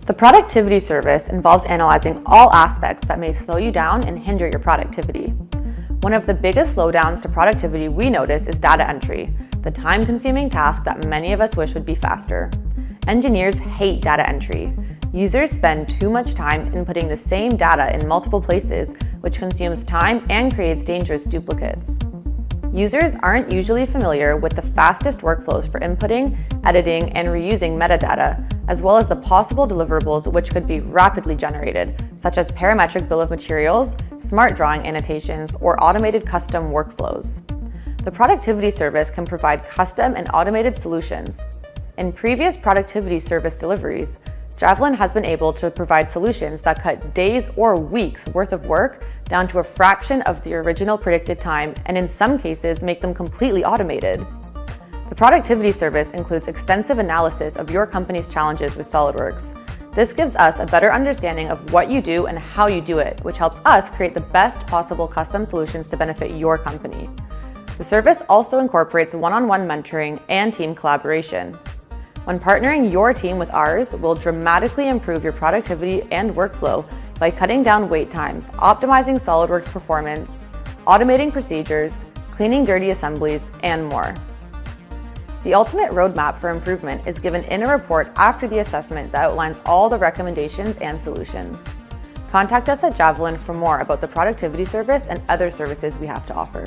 The productivity service involves analyzing all aspects that may slow you down and hinder your productivity. One of the biggest slowdowns to productivity we notice is data entry, the time-consuming task that many of us wish would be faster. Engineers hate data entry. Users spend too much time inputting the same data in multiple places, which consumes time and creates dangerous duplicates. Users aren't usually familiar with the fastest workflows for inputting, editing, and reusing metadata, as well as the possible deliverables which could be rapidly generated, such as parametric bill of materials, smart drawing annotations, or automated custom workflows. The productivity service can provide custom and automated solutions. In previous productivity service deliveries, Javelin has been able to provide solutions that cut days or weeks worth of work down to a fraction of the original predicted time, and in some cases make them completely automated. The productivity service includes extensive analysis of your company's challenges with SOLIDWORKS. This gives us a better understanding of what you do and how you do it, which helps us create the best possible custom solutions to benefit your company. The service also incorporates one-on-one mentoring and team collaboration. When partnering your team with ours, we'll dramatically improve your productivity and workflow by cutting down wait times, optimizing SOLIDWORKS performance, automating procedures, cleaning dirty assemblies, and more. The ultimate roadmap for improvement is given in a report after the assessment that outlines all the recommendations and solutions. Contact us at Javelin for more about the productivity service and other services we have to offer.